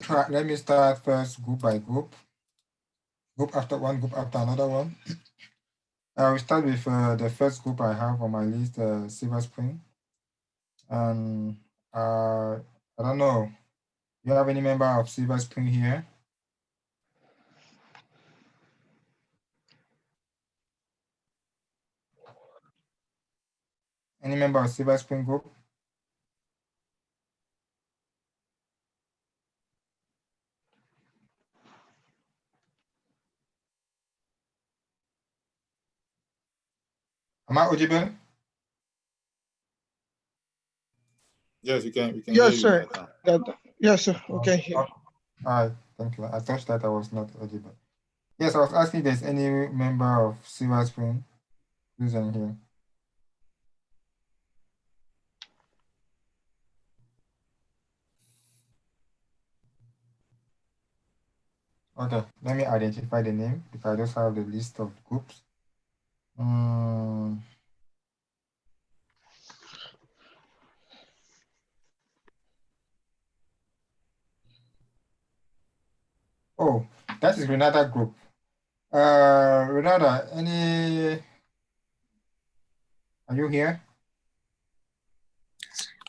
Let me start first group by group. Group after one, group after another one. I will start with the first group I have on my list, Silver Spring. And I don't know, you have any member of Silver Spring here? Any member of Silver Spring group? Am I audible? Yes, we can hear Yes, you sir. right now. Yes, sir. Okay. Here. All right, thank you. I thought that I was not audible. Yes, I was asking if there's any member of Silver Spring who's in here. Okay, let me identify the name if I just have the list of groups. Oh, that is Renata group. Renata, are you here?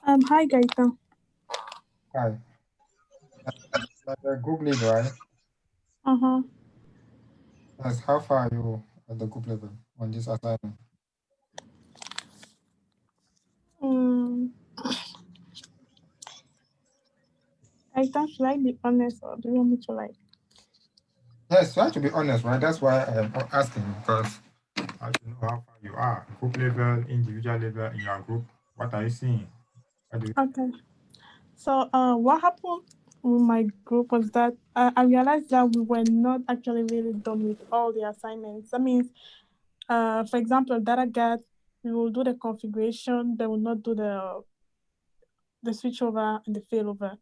Hi, Gaita. Hi. The group lead, right? Uh-huh. Yes, how far are you at the group level on this assignment? Um, Gaita, should I be honest or do you want me to like? Yes, try to be honest, right? That's why I am asking, because I should know how far you are. Group level, individual level, in your group. What are you seeing? Okay. So, what happened with my group was that I realized that we were not actually really done with all the assignments. That means, for example, DataGat, we will do the configuration, they will not do the switchover and the failover.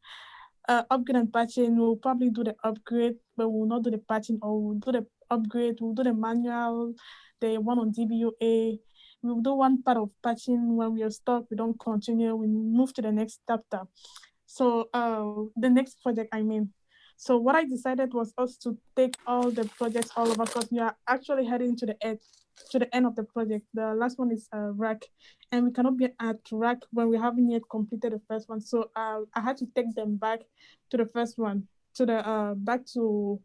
Upgrade and patching, we'll probably do the upgrade, but we'll not do the patching, or we'll do the upgrade, we'll do the manual, the one on DBOA. We'll do one part of patching. When we are stuck, we don't continue, we move to the next chapter. So the next project, I mean. So what I decided was us to take all the projects all over, because we are actually heading to the end of the project. The last one is rack, and we cannot be at rack when we haven't yet completed the first one. So I had to take them back to the first one, to the back to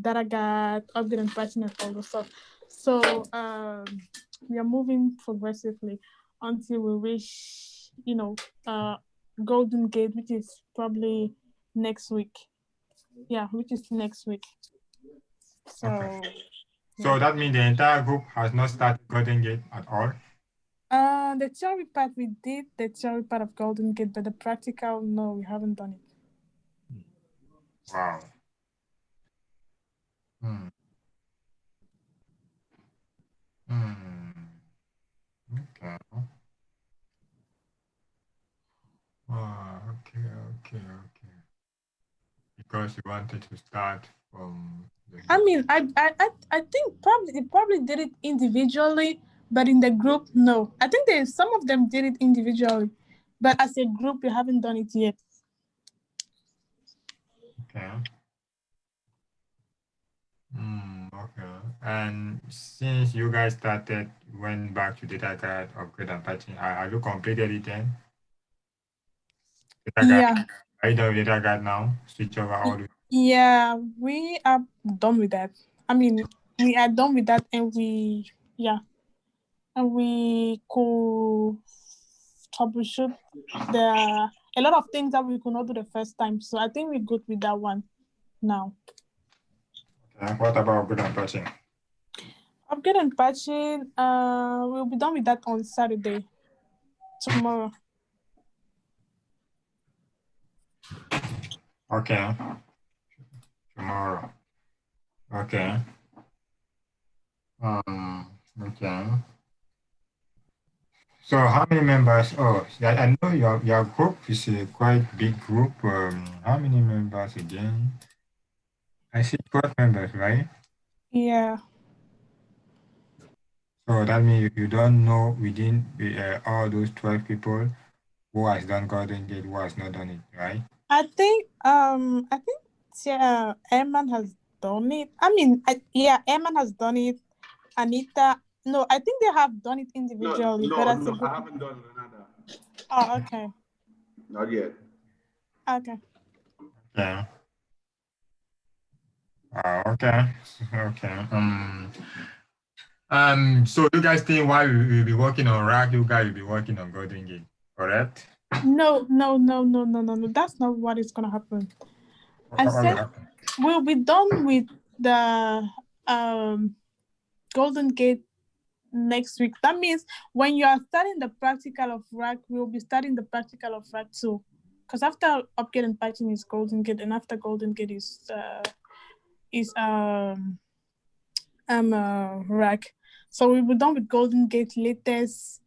DataGat, upgrade and patching and all the stuff. So we are moving progressively until we reach, Golden Gate, which is probably next week. Yeah, which is next week. So. Okay. So that means the entire group has not started Golden Gate at all? The theory part, we did the theory part of Golden Gate, but the practical, no, we haven't done it. Wow. Hmm. Okay. Okay. Because you wanted to start from the I mean, I think probably they probably did it individually, but in the group, no. I think some of them did it individually, but as a group, we haven't done it yet. Okay. Okay. And since you guys started, went back to DataGuard, upgrade and patching, have you completed it then? Yeah. Are you done with DataGuard now? Switch over all the... Yeah, we are done with that. I mean, we are done with that, and we could troubleshoot. There are a lot of things that we could not do the first time, so I think we're good with that one now. Okay. What about upgrade and patching? Upgrade and patching, we'll be done with that on Saturday, tomorrow. Okay. Tomorrow. Okay. Okay. So how many members? Oh, yeah, I know your group is a quite big group. How many members again? I see 12 members, right? Yeah. So that means you don't know within all those 12 people who has done Golden Gate, who has not done it, right? I think Yeah, Eman has done it. Eman has done it. Anita, no, I think they have done it individually. No, but as a I group. haven't done Renata. Oh, okay. Not yet. Okay. Yeah. Okay. Okay. So you guys think while we will be working on Rack, you guys will be working on Golden Gate, correct? No. That's not what is gonna happen. I What will said happen? we'll be done with the Golden Gate next week. That means when you are starting the practical of Rack, we'll be starting the practical of Rack too. Because after Upgate and Patching is Golden Gate, and after Golden Gate is Rack. So we'll be done with Golden Gate latest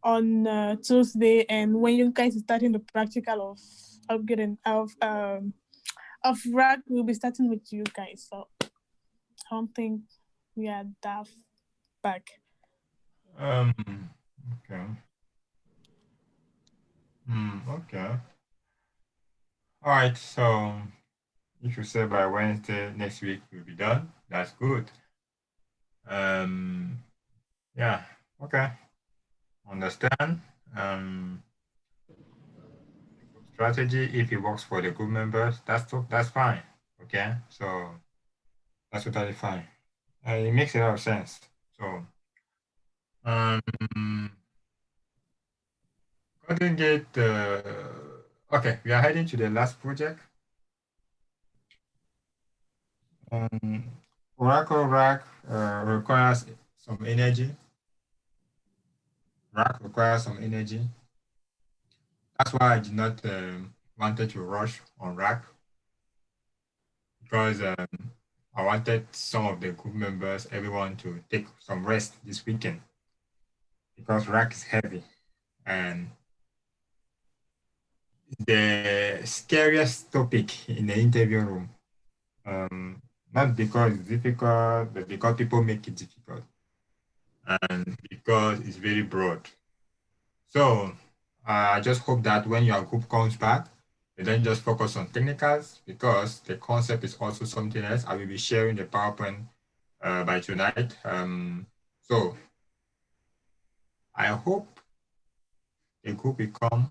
on Tuesday, and when you guys are starting the practical of Upgate and of Rack, we'll be starting with you guys. So I don't think we are that back. Okay. Okay. All right. So if you say by Wednesday next week we'll be done, that's good. Yeah. Okay. Understand. Strategy, if it works for the group members, that's fine. Okay. So that's totally fine. It makes a lot of sense. So Golden Gate. Okay, we are heading to the last project. Oracle Rack requires some energy. Rack requires some energy. That's why I did not wanted to rush on Rack, because I wanted some of the group members, everyone, to take some rest this weekend, because Rack is heavy and the scariest topic in the interview room. Not because it's difficult, but because people make it difficult, and because it's very broad. So I just hope that when your group comes back, you don't just focus on technicals, because the concept is also something else. I will be sharing the PowerPoint by tonight. So I hope the group will come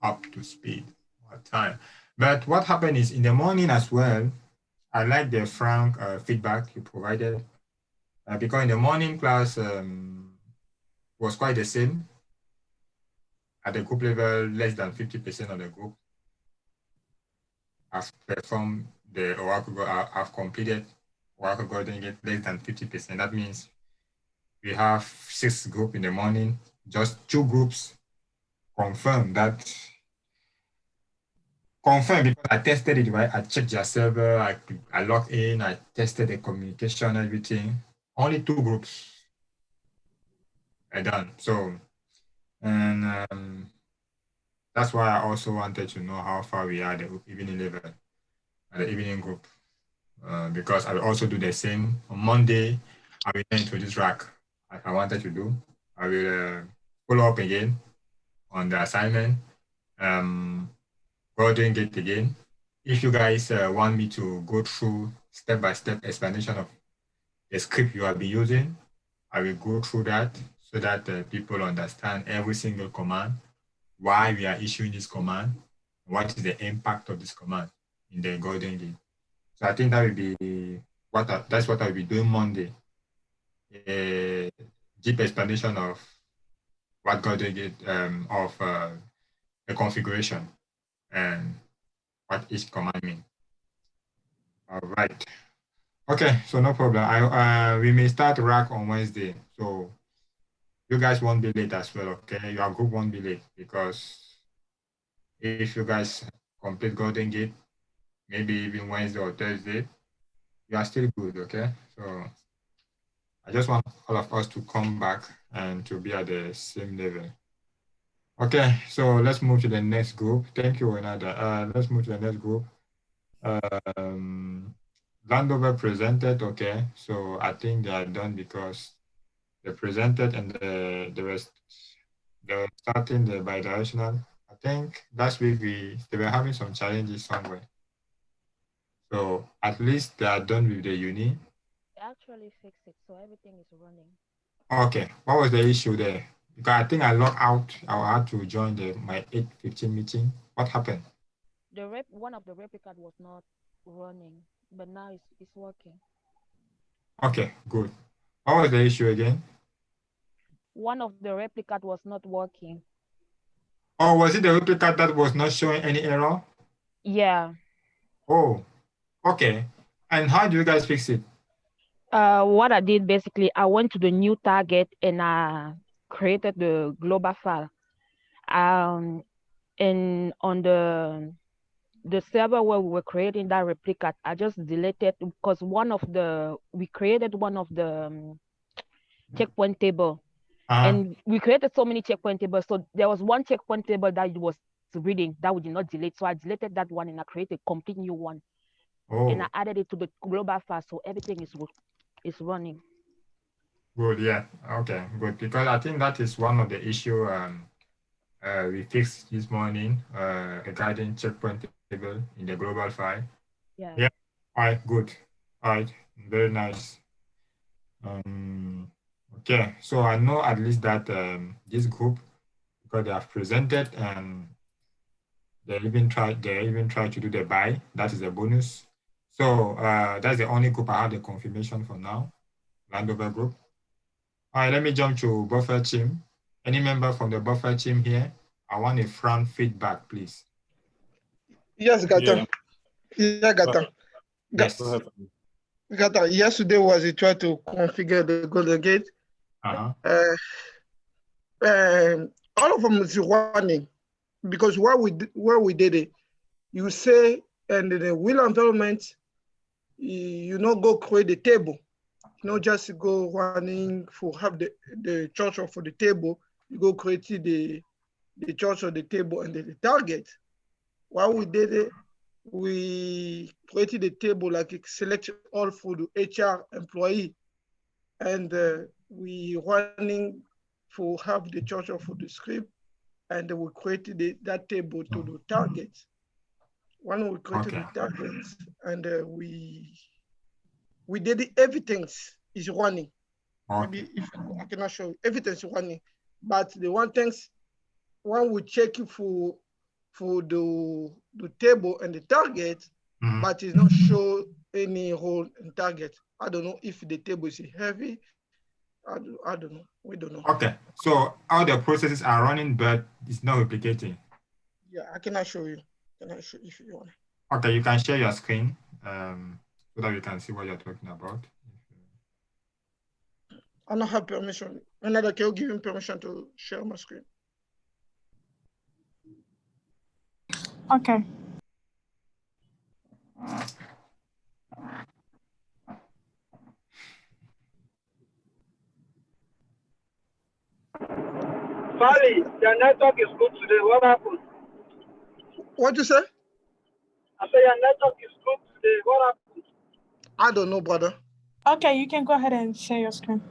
up to speed at time. But what happened is in the morning as well, I like the frank feedback you provided, because in the morning class was quite the same. At the group level, less than 50% of the group have performed the Oracle, have completed Oracle Golden Gate, less than 50%. That means we have 6 groups in the morning, just 2 groups confirmed because I tested it, right? I checked their server, I logged in, I tested the communication, everything. Only 2 groups are done. So, and that's why I also wanted to know how far we are at the evening level, at the evening group, because I will also do the same on Monday. I will introduce Rack, like I wanted to do. I will follow up again on the assignment, Golden Gate again. If you guys want me to go through step-by-step explanation of the script you will be using, I will go through that so that people understand every single command, why we are issuing this command, what is the impact of this command in the Golden Gate. So I think that will be that's what I'll be doing Monday. A deep explanation of what Golden Gate of the configuration and what each command means. All right. Okay, so no problem. We may start Rack on Wednesday, so you guys won't be late as well. Okay, your group won't be late, because if you guys complete Golden Gate, maybe even Wednesday or Thursday, you are still good. Okay, so I just want all of us to come back and to be at the same level. Okay, so let's move to the next group. Thank you, Renata. Let's move to the next group. Landover presented, okay, so I think they are done because they presented and they were starting the bidirectional. I think last week they were having some challenges somewhere. So So at least they are done with the uni. They actually fixed it, so everything is running. Okay, what was the issue there? Because I think I logged out. I had to join my 8:15 meeting. What happened? One of the replica was not running, but now it's working. Okay, good. What was the issue again? One of the replica was not working. Oh, was it the replica that was not showing any error? Yeah. Oh, okay. And how do you guys fix it? What I did basically, I went to the new target and I created the global file. And on the server where we were creating that replica, I just deleted because we created one of the checkpoint table. And we created so many checkpoint tables. So there was one checkpoint table that it was reading that we did not delete. So I deleted that one and I created a complete new one. Oh. And I added it to the global file. So everything is running. Good, yeah. Okay, good. Because I think that is one of the issue we fixed this morning regarding checkpoint table in the global file. Yeah. Yeah. All right, good. All right, very nice. Okay, so I know at least that this group, because they have presented and they even tried to do the buy. That is a bonus. So that's the only group I have the confirmation for now. Landover group. All right, let me jump to buffer team. Any member from the buffer team here? I want a front feedback, please. Yes, Gata. Yeah, Gata. Yes. Gata, yesterday was a try to configure the Golden Gate. All of them is running because where we did it, you say, and in the wheel environment, you not go create the table. You not just go running for have the church for the table, you go create the church of the table and the target. While we did it, we created a table like select all for the HR employee, and we running for have the church for the script, and we created that table to the target. When we created the targets, and we did everything is running. Maybe if I cannot show you, everything's running, but the one things when we check for the table and the target, but it's not show any hole in target. I don't know if the table is heavy. I don't know. We don't know. Okay, so all the processes are running, but it's not replicating. Yeah, I cannot show you. Can I show if you want? Okay, you can share your screen so that we can see what you're talking about. I don't have permission. Another can give him permission to share my screen. Okay. Sorry, your network is good today. What happened? What you say? I say your network is good today. What happened? I don't know, brother. Okay, you can go ahead and share your screen.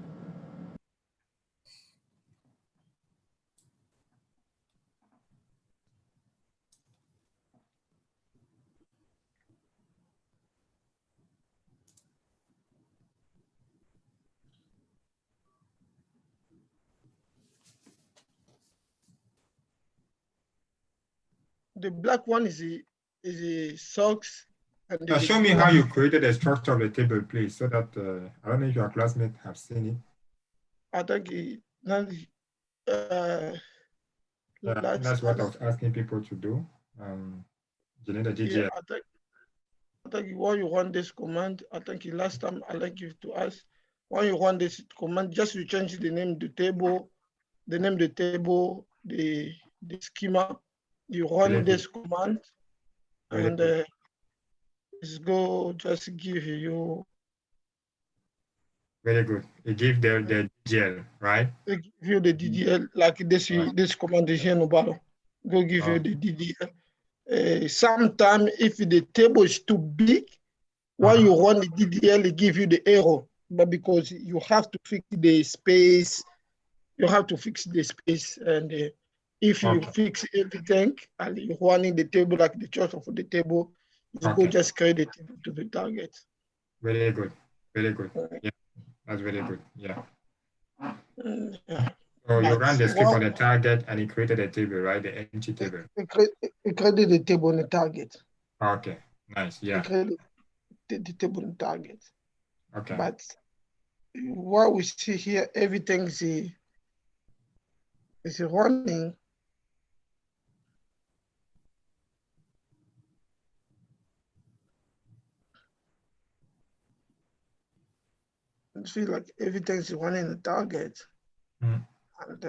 The black one is the socks. And Now show me how you created a structure of the table, please, so that I don't know if your classmates have seen it. I think that's what I was asking people to do. Yeah, I think when you run this command, I think last time I like you to ask, when you run this command, just you change the name of the table, the schema, you run this command, and it's go just give you. Very good. It gives the DDL, right? It give you the DDL like this. This command is here no battle. Go give you the DDL. Sometimes if the table is too big, when you run the DDL, it give you the error. But because you have to fix the space, and if you fix everything and you running the table like the church of the table, You Okay. go just create the table to the target. Very good. Very good. Yeah, that's very good. Yeah. Yeah. So you But ran the script what on the target and you created a table, right? The empty table. we created the table on the target. Okay. Nice. We Yeah. created the table on the target. Okay. But what we see here, everything is running. It feels like everything's running the target. Mm. And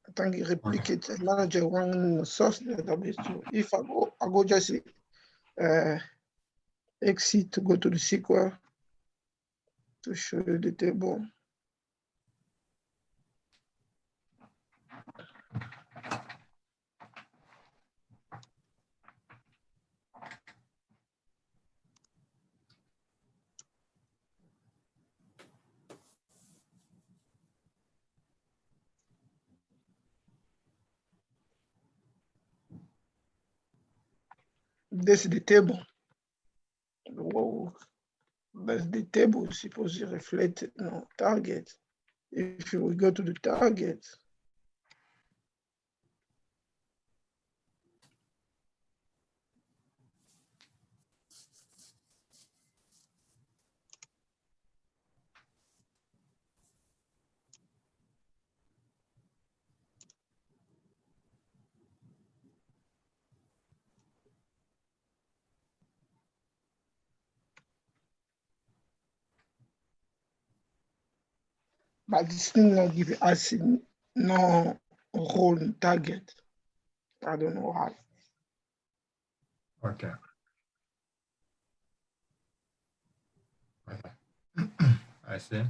I think it replicates a manager running the source database. So if I go just exit to go to the SQL to show you the table. This is the table. Whoa. But the table is supposed to reflect target. If you will go to the target, but it's still not giving us no role in target. I don't know why. Okay. I see.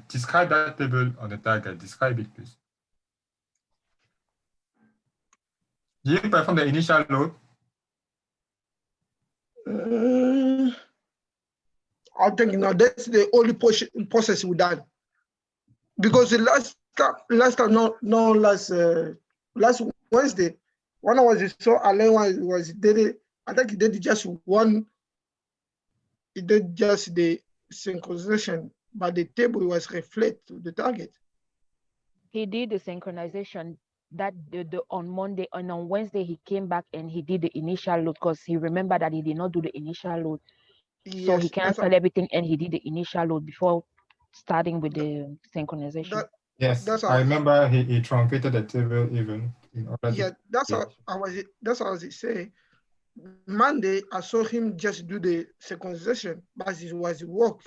Describe that table on the target. Describe it, please. Did you perform the initial load? I think that's the only process we done, because the last Wednesday, when I was so Alain was did it. I think he did just one. He did just the synchronization, but the table was reflect to the target. He did the synchronization that on Monday, and on Wednesday he came back and he did the initial load because he remembered that he did not do the initial load. So he canceled everything and he did the initial load before starting with the synchronization. Yes, I remember he truncated the table even in order Yeah, to. that's how I was say. Monday, I saw him just do the synchronization, but it was work.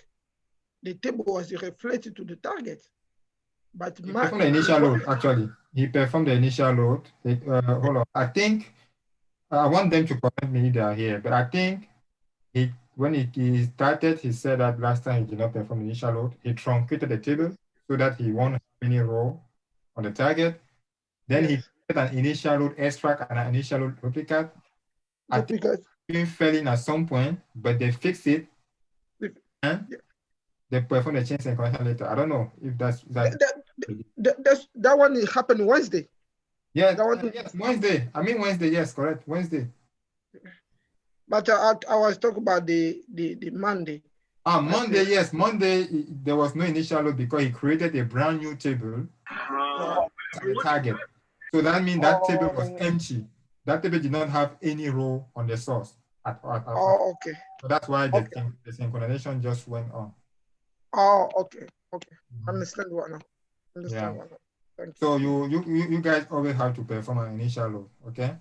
The table was reflected to the target. But He performed the initial load, actually. He performed the initial load. Hold on. I think I want them to correct me if they are here, but I think when he started, he said that last time he did not perform the initial load. He truncated the table so that he won't have any row on the target. Then he did an initial load extract and an initial load duplicate. I think it's failing at some point, but they fixed it. And they performed the change synchronization later. I don't know if that's that one happened Wednesday. Yeah, yes, Wednesday. I mean Wednesday, yes, correct. Wednesday. But I was talking about the Monday. Monday, yes. Monday, there was no initial load because he created a brand new table at the target. So that means that table was empty. That table did not have any row on the source at all. Okay. So that's why the synchronization just went on. Oh, okay. Understand what now. Understand what now. Thank you. So you guys always have to perform an initial load, okay?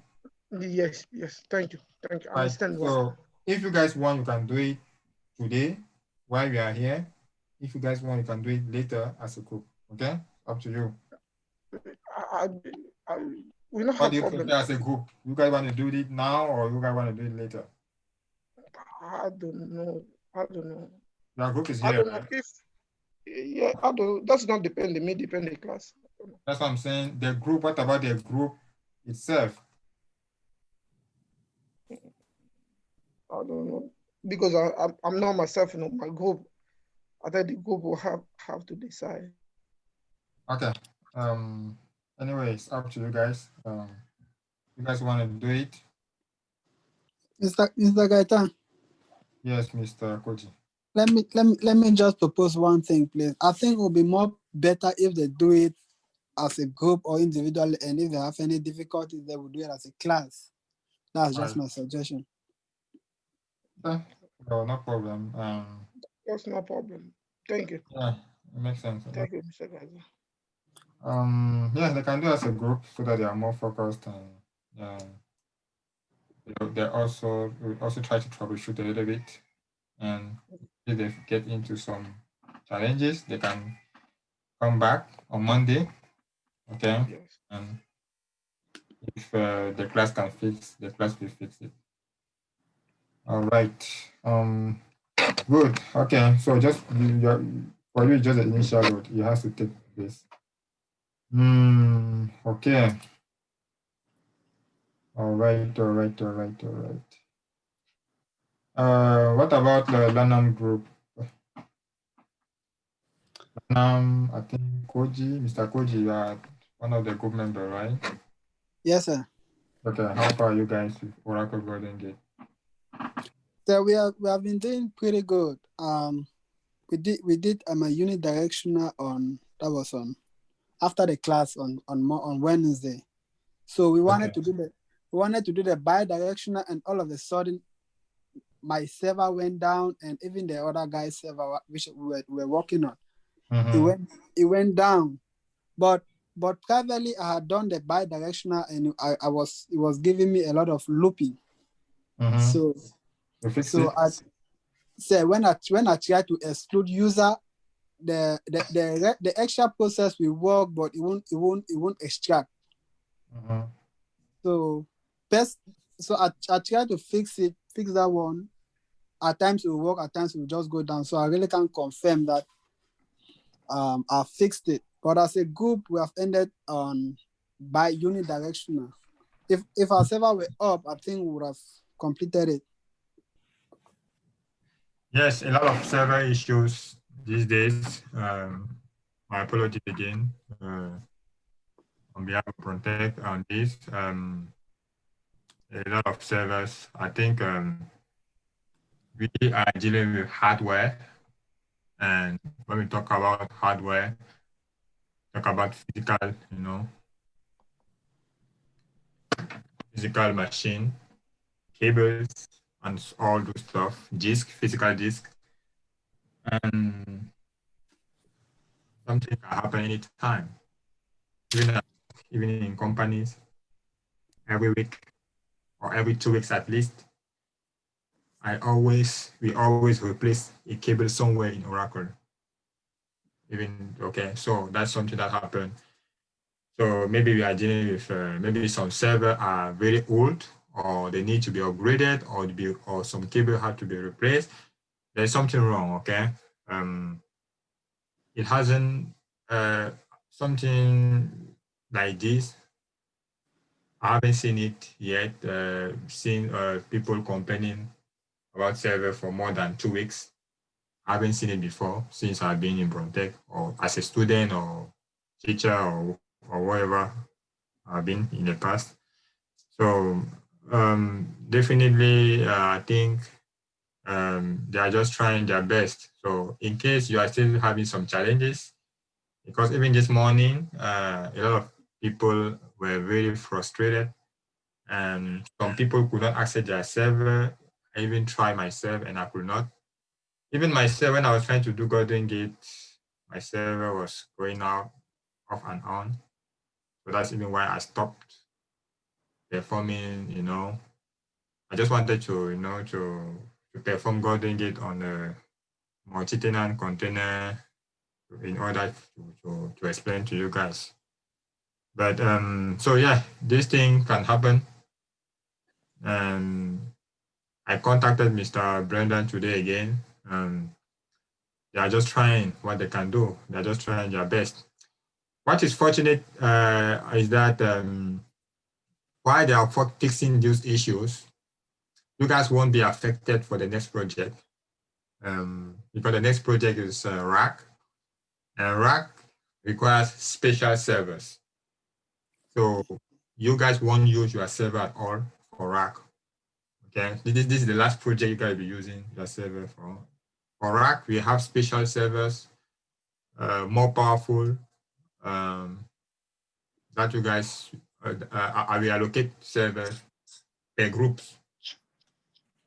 Yes. Thank you. Understand what. So if you guys want, you can do it today while we are here. If you guys want, you can do it later as a group, okay? Up to you. We don't What have do you problem. prefer as a group? You guys want to do it now or you guys want to do it later? I don't know. Your group is I here, don't know right? I don't. That's not depending. Me depend the class. That's what I'm saying. The group. What about the group itself? I don't know, because I'm not myself. My group. I think the group will have to decide. Okay. Anyway, it's up to you guys. You guys want to do it? Mr. Gaetan, Yes, Mr. Koji. let me just propose one thing, please. I think it will be more better if they do it as a group or individually, and if they have any difficulties, they will do it as a class. That's just Right. my suggestion. Okay. No, no problem. That's no problem. Thank you. Yeah, it makes sense. Thank you, Mr. Gaza. Yeah, they can do as a group so that they are more focused and they also try to troubleshoot a little bit, and if they get into some challenges, they can come back on Monday. Okay, Yes. and if the class can fix, the class will fix it. All right. Good. Okay. So just for you, just the initial load. You have to take this. Okay. All right. What about the Lanam group? Lanam, I think Mr. Koji, you are one of the group members, right? Yes, sir. Okay. How far are you guys with Oracle Golden Gate? So we have been doing pretty good. We did a unit directional on after the class on Wednesday. So we wanted to do the bi-directional, and all of a sudden my server went down, and even the other guy's server, which we were working on, it went down. But privately I had done the bi-directional, and it was giving me a lot of looping. So I said when I tried to exclude user, the extra process will work, but it won't extract. So I tried to fix that one. At times it will work, at times it will just go down. So I really can't confirm that I fixed it. But as a group, we have ended on by unidirectional. If our server were up, I think we would have completed it. Yes, a lot of server issues these days. My apologies again on behalf of Protect on this. A lot of servers. I think we are dealing with hardware, and when we talk about hardware, talk about physical, physical machine, cables, and all those stuff, physical disk, and something can happen anytime, even in companies, every week or every 2 weeks at least. We always replace a cable somewhere in Oracle. So that's something that happened. So maybe we are dealing with maybe some servers are very old, or they need to be upgraded, or some cable have to be replaced. There's something wrong, okay? It hasn't something like this. I haven't seen it yet. Seen people complaining about server for more than 2 weeks. I haven't seen it before since I've been in Brontech, or as a student or teacher or whatever I've been in the past. So definitely, I think they are just trying their best. So in case you are still having some challenges, because even this morning, a lot of people were very frustrated, and some people could not access their server. I even tried myself and I could not. Even myself, when I was trying to do Golden Gate, my server was going out, off and on. So that's even why I stopped performing, I just wanted to, to perform Golden Gate on a multi-tenant container in order to explain to you guys. But so yeah, this thing can happen. I contacted Mr. Brendan today again. They are just trying what they can do. They're just trying their best. What is fortunate is that while they are fixing these issues, you guys won't be affected for the next project, because the next project is RAC. And RAC requires special servers. So you guys won't use your server at all for rack. Okay, this is the last project you guys will be using your server for. For rack, we have special servers, more powerful, that you guys, I will allocate servers per groups.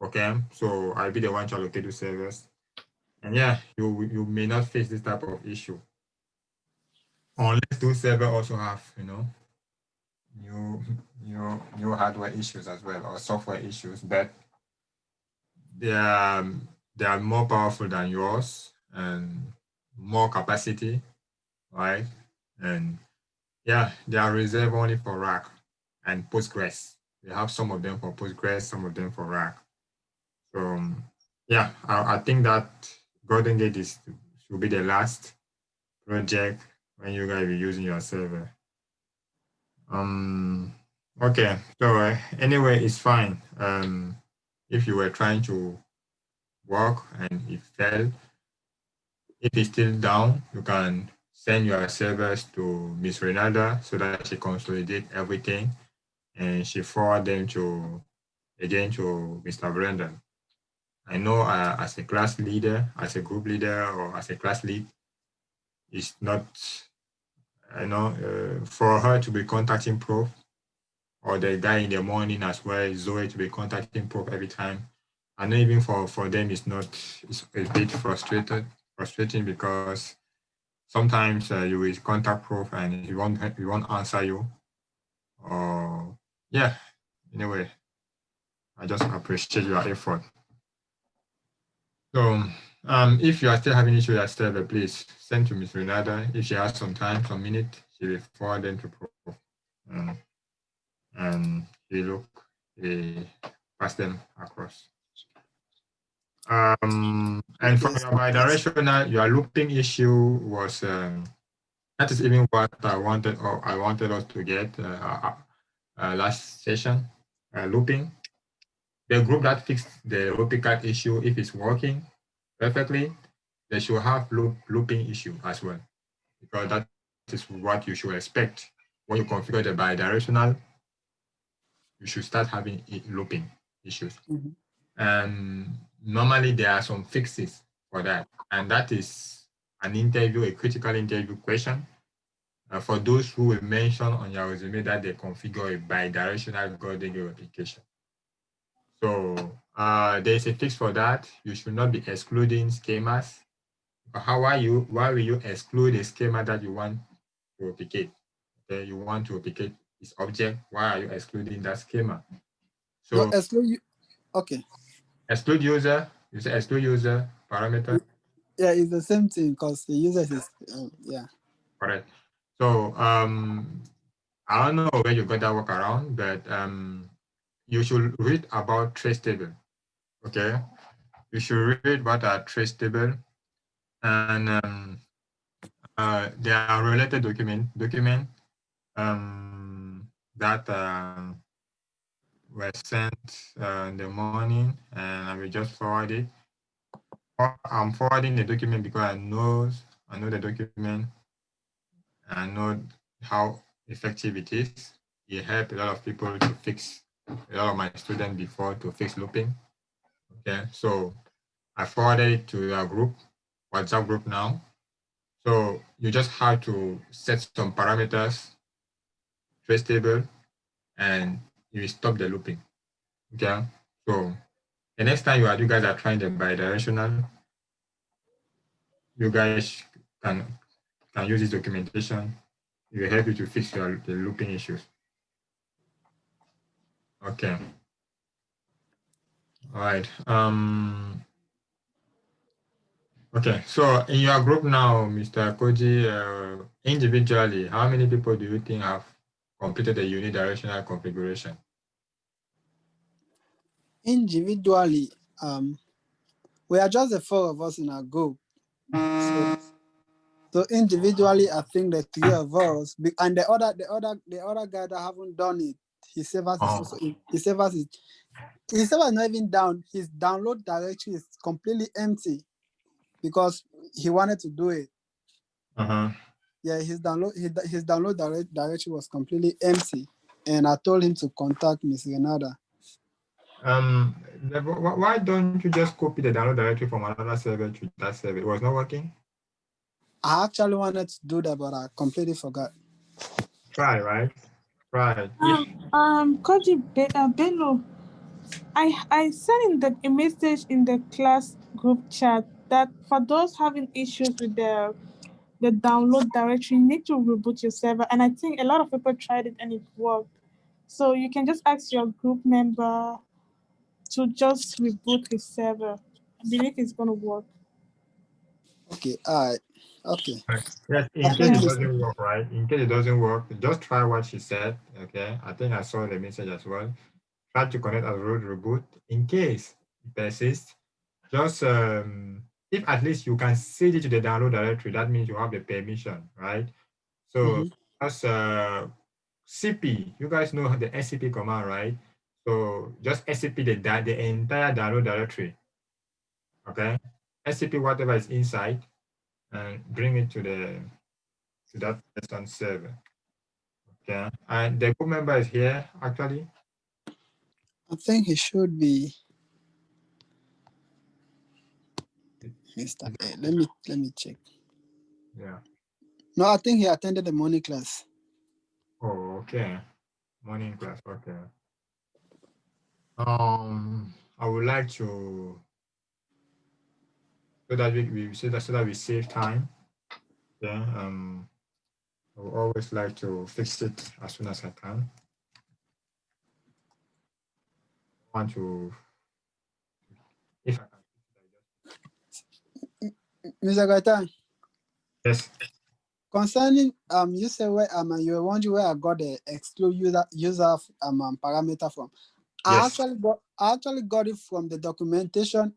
Okay, so I'll be the one to allocate the servers. And yeah, you may not face this type of issue. Unless those servers also have, new hardware issues as well, or software issues, but they are more powerful than yours and more capacity, right? And yeah, they are reserved only for rack and Postgres. We have some of them for Postgres, some of them for rack. So yeah, I think that Golden Gate should be the last project when you guys be using your server. Okay, so anyway, it's fine. If you were trying to work and it failed, if it's still down, you can send your servers to Miss Renada so that she consolidate everything and she forward them to Mr. Brendan. I know as a class leader, as a group leader, or as a class lead, it's not, for her to be contacting Prof, or the guy in the morning as well, Zoe, to be contacting Prof every time. I know even for them, it's a bit frustrating because sometimes you will contact Prof and he won't answer you. Or yeah, anyway, I just appreciate your effort. So if you are still having issues with that server, please send to Ms. Renada. If she has some time, some minute, she will forward them to Prof. And he pass them across. And for your bidirectional, your looping issue was that is even what I wanted us to get last session. Looping. The group that fixed the RubyCat issue, if it's working perfectly, they should have looping issue as well, because that is what you should expect when you configure the bidirectional. You should start having looping issues. Mm-hmm. And normally there are some fixes for that. And that is a critical interview question. For those who will mention on your resume that they configure a bidirectional Golden Gate application. So there's a fix for that. You should not be excluding schemas. Why will you exclude a schema that you want to replicate? Okay, you want to replicate this object. Why are you excluding that schema? So no, exclude you. Okay. Exclude user. You say exclude user parameter. Yeah, it's the same thing because the user is yeah. Correct. So I don't know where you got that workaround, but you should read about trace table. Okay, you should read about a trace table, and there are related document that were sent in the morning, and I will just forward it. I'm forwarding the document because I know the document. I know how effective it is. It helped a lot of people to fix, a lot of my students before to fix looping. Okay, so I forwarded it to our group, WhatsApp group now. So you just have to set some parameters, trace table, and you stop the looping. Okay, so the next time you guys are trying the bidirectional, you guys can use this documentation. It will help you to fix the looping issues. Okay. All right. Okay. So in your group now, Mr. Koji, individually, how many people do you think have completed the unidirectional configuration? Individually, we are just the 4 of us in our group. So individually, I think the 3 of us, and the other guy that haven't done it, his server is also his server is not even down. His download directory is completely empty because he wanted to do it. Yeah, his download directory was completely empty, and I told him to contact Miss Renata. Why don't you just copy the download directory from another server to that server? It was not working. I actually wanted to do that, but I completely forgot. Try, right? Try. Koji Bello, I sent in a message in the class group chat that for those having issues with the download directory, you need to reboot your server. And I think a lot of people tried it and it worked. So you can just ask your group member to just reboot his server. I believe it's gonna work. Okay, all right, okay. Yes, in case it doesn't work, right? In case it doesn't work, just try what she said. Okay, I think I saw the message as well. Try to connect as root reboot. In case it persists, just if at least you can set it to the download directory, that means you have the permission, right? So just CP, you guys know the SCP command, right? So just SCP the entire download directory. Okay, SCP whatever is inside, and bring it to that person server. Okay, and the group member is here actually. I think he should be. Mr. A. Let me check. Yeah. No, I think he attended the morning class. Oh, okay. Morning class. Okay. I would like to so that we save time. Yeah. I would always like to fix it as soon as I can. I want to, if I can. Mr. Gaitan. Yes. Concerning you say where you were wondering where I got the exclude user parameter from. Yes. I actually got it from the documentation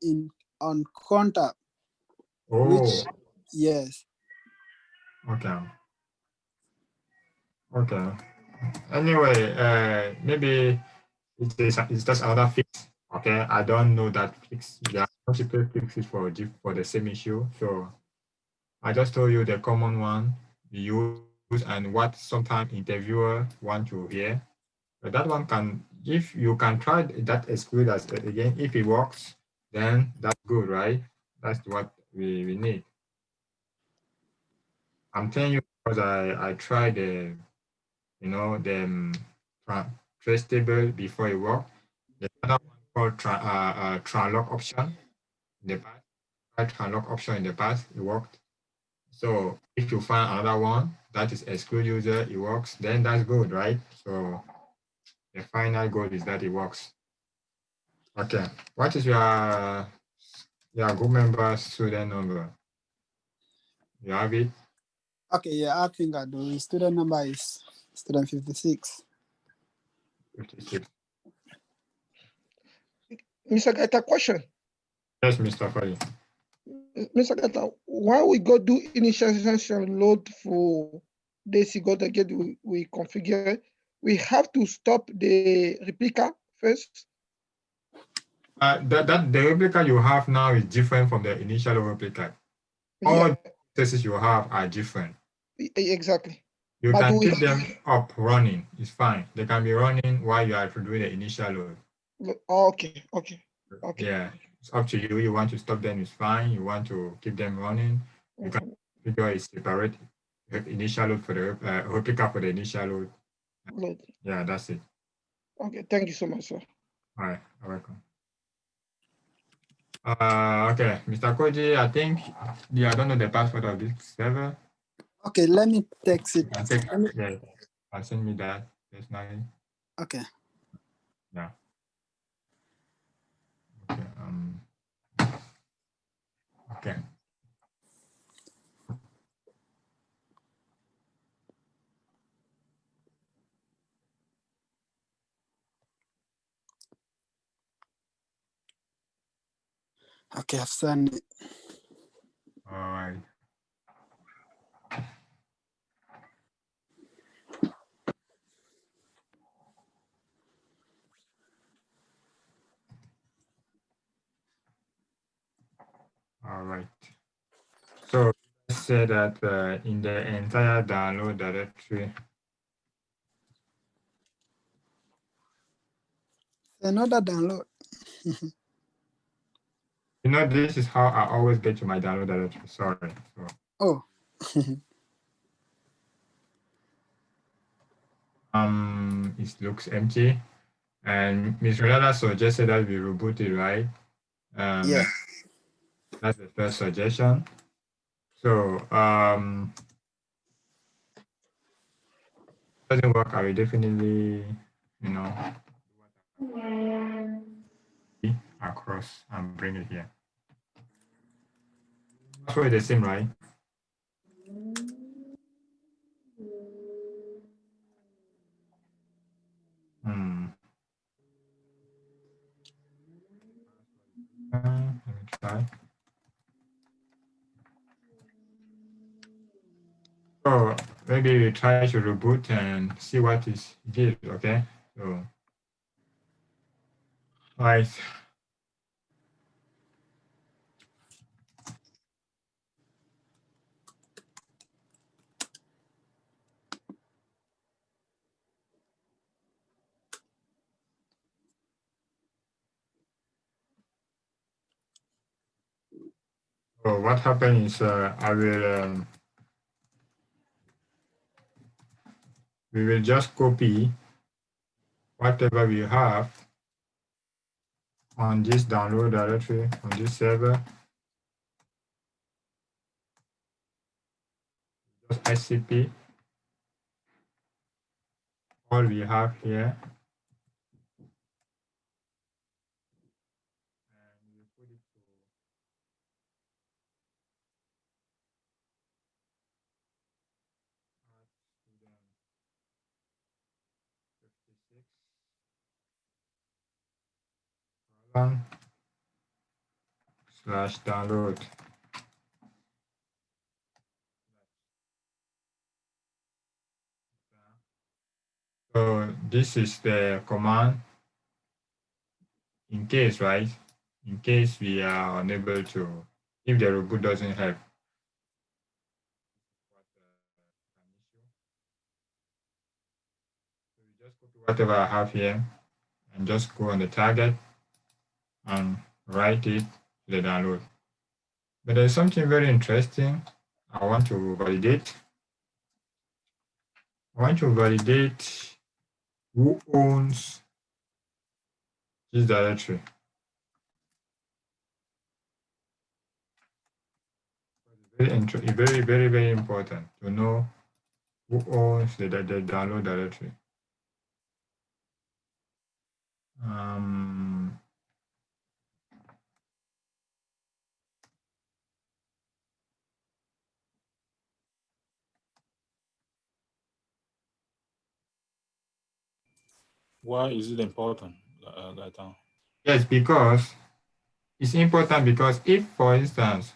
on Contact. Oh. Which, yes. Okay. Okay. Anyway, maybe it's just another fix. Okay, I don't know that fix. There are multiple fixes for the same issue. So I just told you the common one we use and what sometimes interviewer want to hear. But that one can, if you can try that exclude as again, if it works, then that's good, right? That's what we need. I'm telling you because I tried the trace table before it worked. The other one called tranlock option in the past. Tranlock option in the past, it worked. So if you find another one that is exclude user, it works, then that's good, right? So the final goal is that it works. Okay, what is your group member student number? You have it? Okay, yeah, I think I do. Student number is student 56. 56. Mr. Gaita, question. Yes, Mr. Fadi. Mr. Gaita, why we go do initialization load for this go to get we configure, we have to stop the replica first? The replica you have now is different from the initial replica. All processes you have are different. Exactly. You can keep them up running. It's fine. They can be running while you are doing the initial load. Okay. Yeah, it's up to you. You want to stop them, it's fine. You want to keep them running, you can figure a separate initial load for the replica for the initial load. Yeah, that's it. Okay, thank you so much, sir. All right, you're welcome. Okay, Mr. Koji, I think I don't know the password of this server. Okay, let me text it. Yeah, send me that personally. Okay. Yeah. Okay. Okay. Okay, I've sent it. All right. All right. So just say that in the entire download directory, Another download. you know, this is how I always get to my download directory. Sorry. So, Oh, it looks empty. And Ms. Renata suggested that we reboot it, right? yeah. That's the first suggestion. So, doesn't work, I will definitely, you know, across and bring it here. Password is the same, right? Let me try. So maybe we try to reboot and see what is gives, okay? So, right. So what happened is we will just copy whatever we have on this download directory on this server. Just SCP. All we have here. And we put it to /download. So this is the command in case, right? In case we are unable to, if the reboot doesn't help. So we just copy whatever I have here and just go on the target and write it to the download. But there's something very interesting I want to validate. I want to validate who owns this directory. Very important to know who owns the download directory. Why is it important, Gaetan? Yes, because it's important because if, for instance,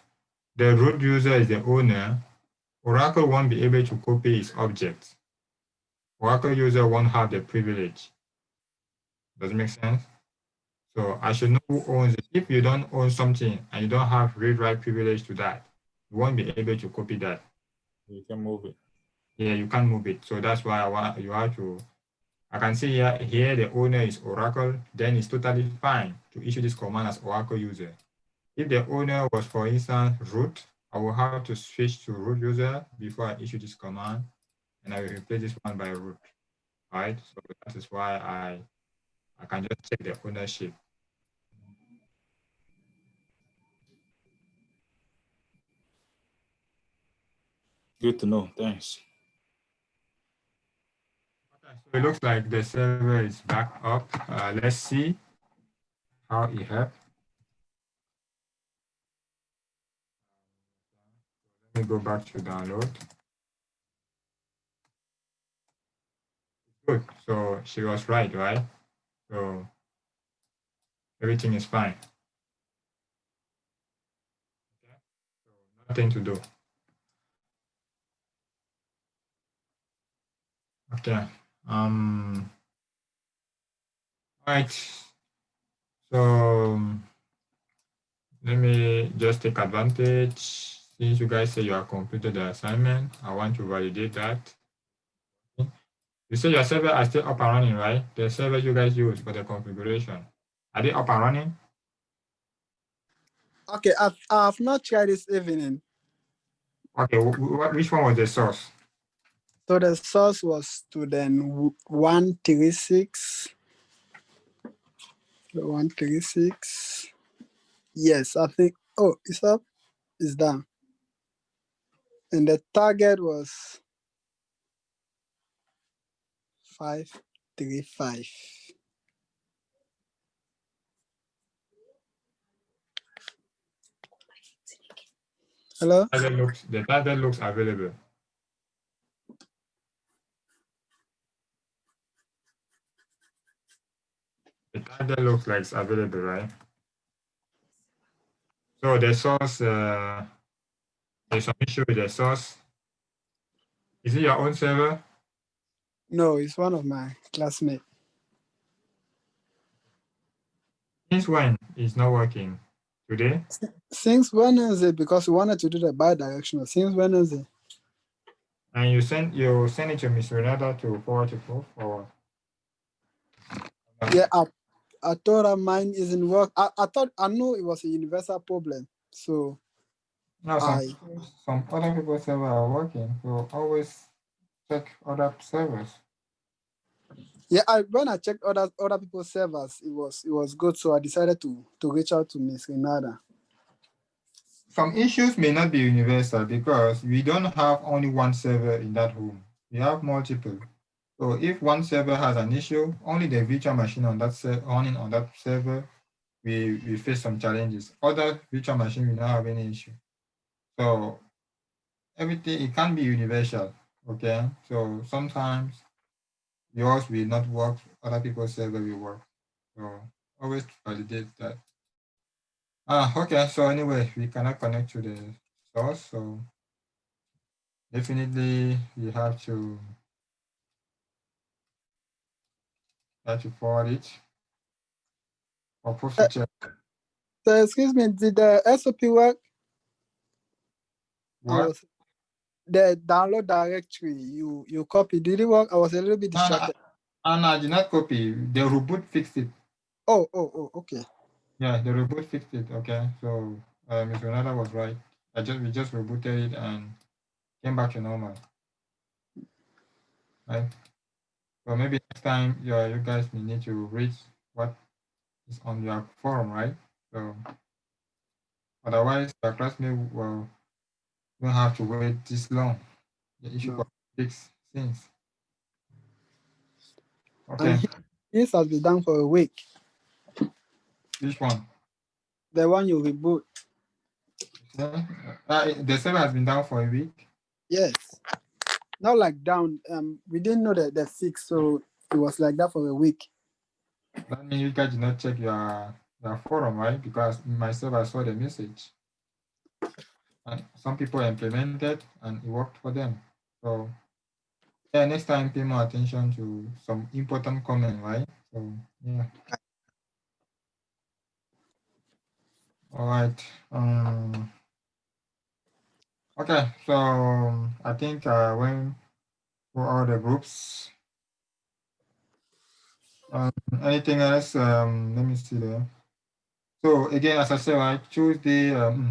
the root user is the owner, Oracle won't be able to copy its objects. Oracle user won't have the privilege. Does it make sense? So I should know who owns it. If you don't own something and you don't have read-write privilege to that, you won't be able to copy that. You can move it. Yeah, you can't move it. So that's why you have to. I can see here the owner is Oracle, then it's totally fine to issue this command as Oracle user. If the owner was, for instance, root, I will have to switch to root user before I issue this command, and I will replace this one by root, right? So that is why I can just check the ownership. Good to know. Thanks. So it looks like the server is back up. Let's see how it helped. Let me go back to download. Good. So she was right? So everything is fine. Okay. So nothing to do. Okay. Right. So let me just take advantage since you guys say you have completed the assignment, I want to validate that. You say your server are still up and running, right? The server you guys use for the configuration, are they up and running? Okay, I've not tried this evening. Okay, which one was the source? So the source was student 136. 136. Yes, I think. Oh, it's up. It's down. And the target was 535. Hello? The target looks available. The target looks like it's available, right? So the source, there's some issue with the source. Is it your own server? No, it's one of my classmates. Since when it's not working? Today? Since Wednesday, because we wanted to do the bi-directional. Since Wednesday. And you send it to Miss Renata to forward to proof or? Yeah, I thought that mine isn't work. I knew it was a universal problem. So No, some other people's server are working. So always check other servers. yeah, when I checked other people's servers, it was good. So I decided to reach out to Miss Renata. Some issues may not be universal because we don't have only one server in that room. We have multiple. So if one server has an issue, only the virtual machine on that server, we face some challenges. Other virtual machine will not have any issue. So everything, it can be universal, okay? So sometimes yours will not work, other people's server will work. So always validate that. Okay, so anyway, we cannot connect to the source, so definitely we have to forward it or proof to check. So excuse me, did the SOP work? What? The download directory you copied, did it work? I was a little bit distracted. No, I did not copy. The reboot fixed it. Oh, okay. Yeah, the reboot fixed it. Okay, so Ms. Renata was right. We just rebooted it and came back to normal. Right. So maybe next time you guys may need to read what is on your forum, right? So otherwise your classmate will don't have to wait this long. The issue got fixed since. Okay. And this has been done for a week. Which one? The one you reboot. The server has been down for a week. Yes. Not like down. We didn't know the fix, so it was like that for a week. That means you guys did not check your forum, right? Because myself, I saw the message. And some people implemented and it worked for them. So yeah, next time pay more attention to some important comment, right? So yeah. All right. Okay, so I think when for all the groups. Anything else? Let me see there. So again, as I said, right,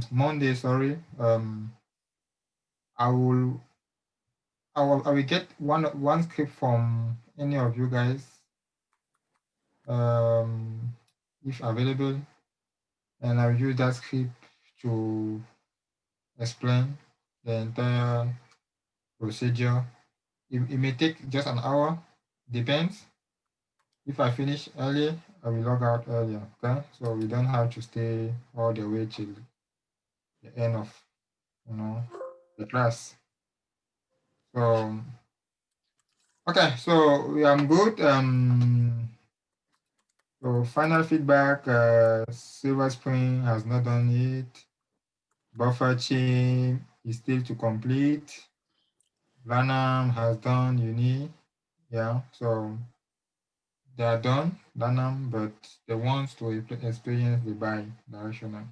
Monday, sorry. I will get one script from any of you guys, if available, and I'll use that script to explain the entire procedure. It may take just an hour, depends. If I finish early, I will log out earlier, okay? So we don't have to stay all the way till the end of, the class. So, okay, so I'm good. So final feedback, Silver Spring has not done it. Buffer chain is still to complete. Lanham has done uni, yeah, so they are done, Lanham, but they want to experience the bi-directional.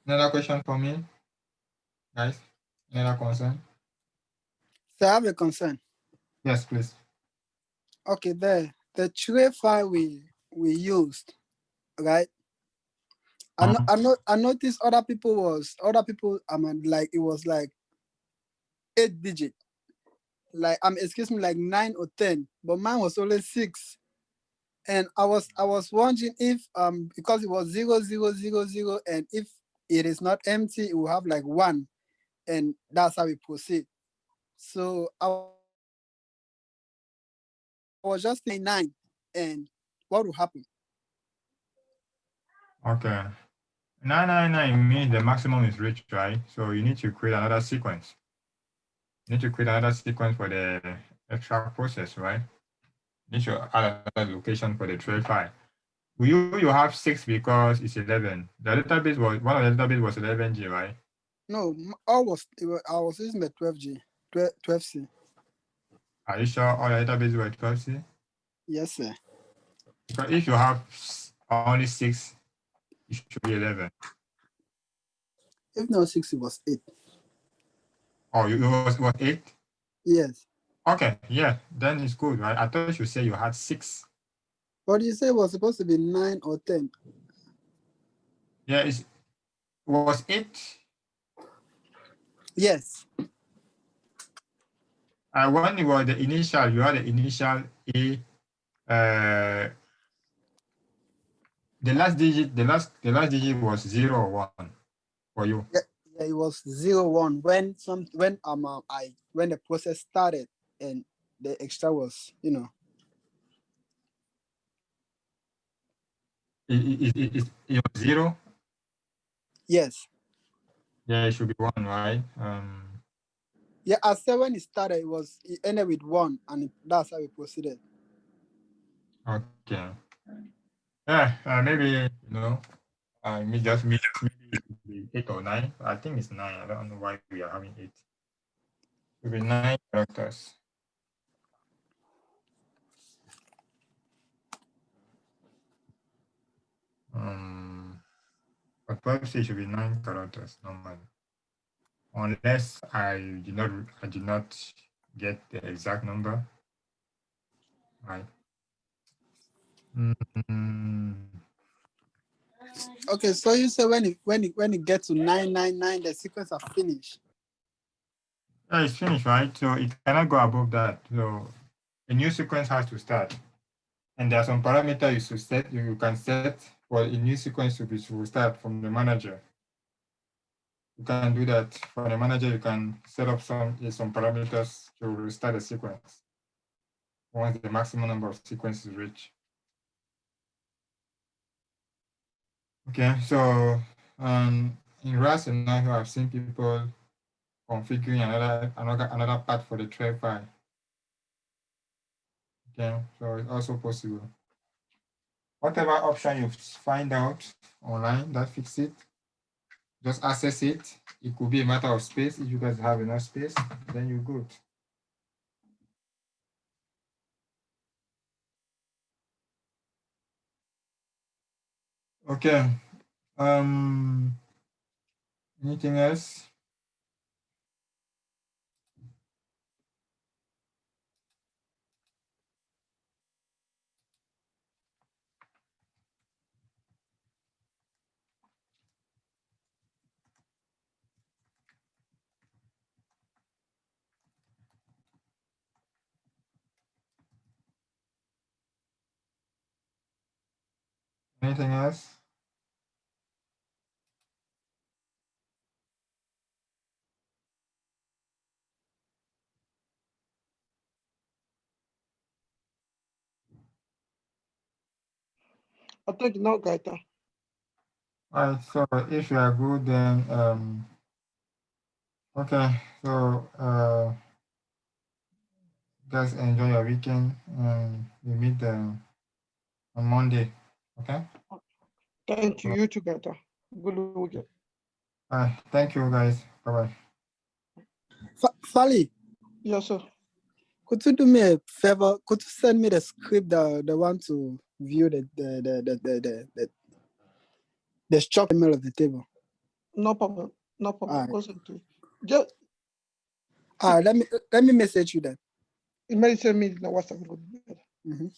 Another question for me? Guys, any other concern? So I have a concern. Yes, please. Okay, the tray file we used, right? I noticed other people, I mean, like it was like 8 digit, like excuse me, like 9 or 10, but mine was only 6. And I was wondering if because it was 0000, and if it is not empty, it will have like 1, and that's how we proceed. So I was just saying 9, and what will happen? Okay. 999 means the maximum is reached, right? So you need to create another sequence. You need to create another sequence for the extract process, right? You need to add another location for the tray file. You have 6 because it's 11. The database was one of the database was 11G, right? No, I was using the 12G, 12C. Are you sure all the database were 12C? Yes, sir. Because if you have only 6, it should be 11. If not 6, it was 8. Oh, it was 8? Yes. Okay, yeah, then it's good, right? I thought you said you had 6. But you say it was supposed to be 9 or 10. Yeah, it was 8. Yes. When it was the initial, you had the initial A. The last digit was 0 or 1 for you. Yeah, it was 01 when the process started, and the extra was, It was 0. Yes. Yeah, it should be 1, right? Yeah, I said when it started, it ended with 1, and that's how we proceeded. Okay. Yeah, maybe maybe it should be 8 or 9. I think it's 9. I don't know why we are having 8. It will be 9 characters. But 12C should be 9 characters normally, unless I did not get the exact number. Right. Okay, so you say when it gets to 999, the sequence are finished. Yeah, it's finished, right? So it cannot go above that. So a new sequence has to start. And there are some parameters you can set for a new sequence to start from the manager. You can do that for the manager. You can set up some parameters to restart the sequence once the maximum number of sequences is reached. Okay, so in RAS scenario, I've seen people configuring another part for the tray file. Okay, so it's also possible. Whatever option you find out online that fix it, just access it. It could be a matter of space. If you guys have enough space, then you're good. Okay. Anything else? Anything else? I think no, Gaita. All right, so if you are good, then okay, so guys enjoy your weekend, and we meet on Monday. Okay. Thank you. You too, Gaita. Good weekend. Thank you, guys. Bye bye. Fali, Yes, sir. could you do me a favor? Could you send me the script, the one to view the structure of the table? No problem. No problem. All right. Go send to you. Just let me message you then. email send me the WhatsApp group. Mhm.